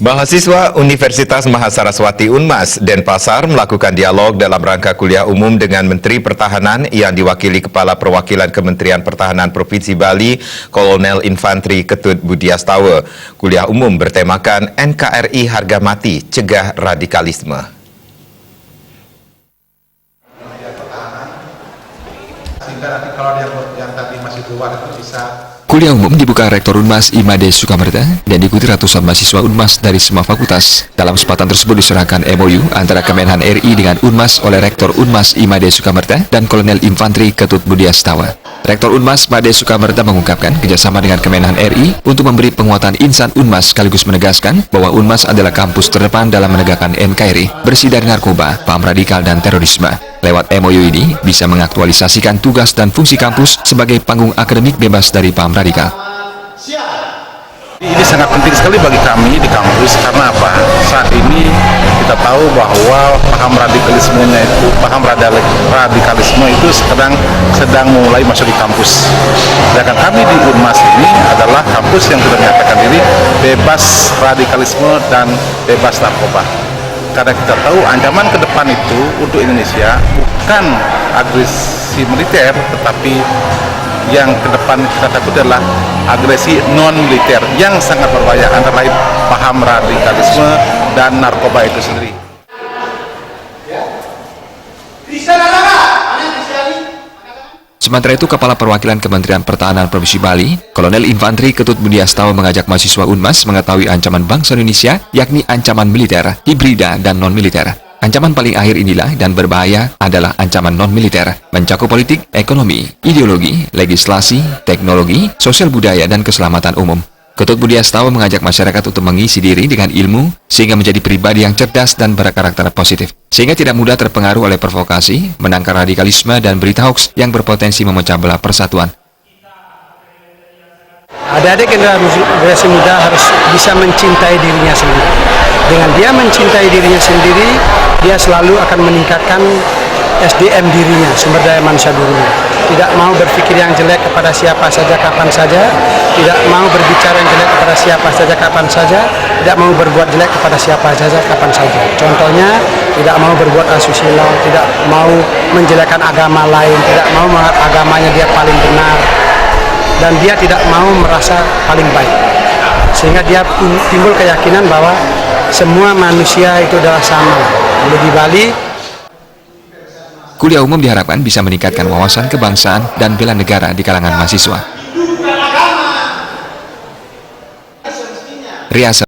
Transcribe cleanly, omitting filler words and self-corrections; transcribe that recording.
Mahasiswa Universitas Mahasaraswati Unmas, Denpasar melakukan dialog dalam rangka kuliah umum dengan Menteri Pertahanan yang diwakili Kepala Perwakilan Kementerian Pertahanan Provinsi Bali, Kolonel Infantri Ketut Budiastawa. Kuliah umum bertemakan NKRI Harga Mati, Cegah Radikalisme. Kuliah umum dibuka Rektor Unmas Imade Sukamerta dan diikuti ratusan mahasiswa Unmas dari semua fakultas. Dalam kesempatan tersebut diserahkan MOU antara Kemenhan RI dengan Unmas oleh Rektor Unmas Imade Sukamerta dan Kolonel Infantri Ketut Budiastawa. Rektor Unmas Imade Sukamerta mengungkapkan kerjasama dengan Kemenhan RI untuk memberi penguatan insan Unmas sekaligus menegaskan bahwa Unmas adalah kampus terdepan dalam menegakkan NKRI, bersih dari narkoba, paham radikal, dan terorisme. Lewat MOU ini bisa mengaktualisasikan tugas dan fungsi kampus sebagai panggung akademik bebas dari paham radikal. Ini sangat penting sekali bagi kami di kampus karena apa? Saat ini kita tahu bahwa paham radikalisme itu sedang mulai masuk di kampus. Sedangkan kami di Unmas ini adalah kampus yang sudah menyatakan diri bebas radikalisme dan bebas narkoba. Karena kita tahu ancaman ke depan itu untuk Indonesia bukan agresi militer, tetapi yang ke depan kita takut adalah agresi non-militer yang sangat berbahaya, antara lain paham radikalisme dan narkoba itu sendiri. Sementara itu, Kepala Perwakilan Kementerian Pertahanan Provinsi Bali, Kolonel Infantri Ketut Budiastawa mengajak mahasiswa Unmas mengetahui ancaman bangsa Indonesia, yakni ancaman militer, hibrida, dan non-militer. Ancaman paling akhir inilah dan berbahaya adalah ancaman non-militer, mencakup politik, ekonomi, ideologi, legislasi, teknologi, sosial budaya, dan keselamatan umum. Ketut Budiastawa mengajak masyarakat untuk mengisi diri dengan ilmu sehingga menjadi pribadi yang cerdas dan berkarakter positif, sehingga tidak mudah terpengaruh oleh provokasi, menangkal radikalisme, dan berita hoax yang berpotensi memecah belah persatuan. Adik-adik generasi muda harus bisa mencintai dirinya sendiri. Dengan dia mencintai dirinya sendiri, dia selalu akan meningkatkan SDM dirinya, sumber daya manusia dirinya. Tidak mau berpikir yang jelek kepada siapa saja, kapan saja. Tidak mau berbicara yang jelek kepada siapa saja, kapan saja. Tidak mau berbuat jelek kepada siapa saja, kapan saja. Contohnya, tidak mau berbuat asusila, tidak mau menjelekkan agama lain, tidak mau menganggap agamanya dia paling benar. Dan dia tidak mau merasa paling baik. Sehingga dia timbul keyakinan bahwa semua manusia itu adalah sama. Lalu di Bali, Kuliah umum diharapkan bisa meningkatkan wawasan kebangsaan dan bela negara di kalangan mahasiswa. Riasa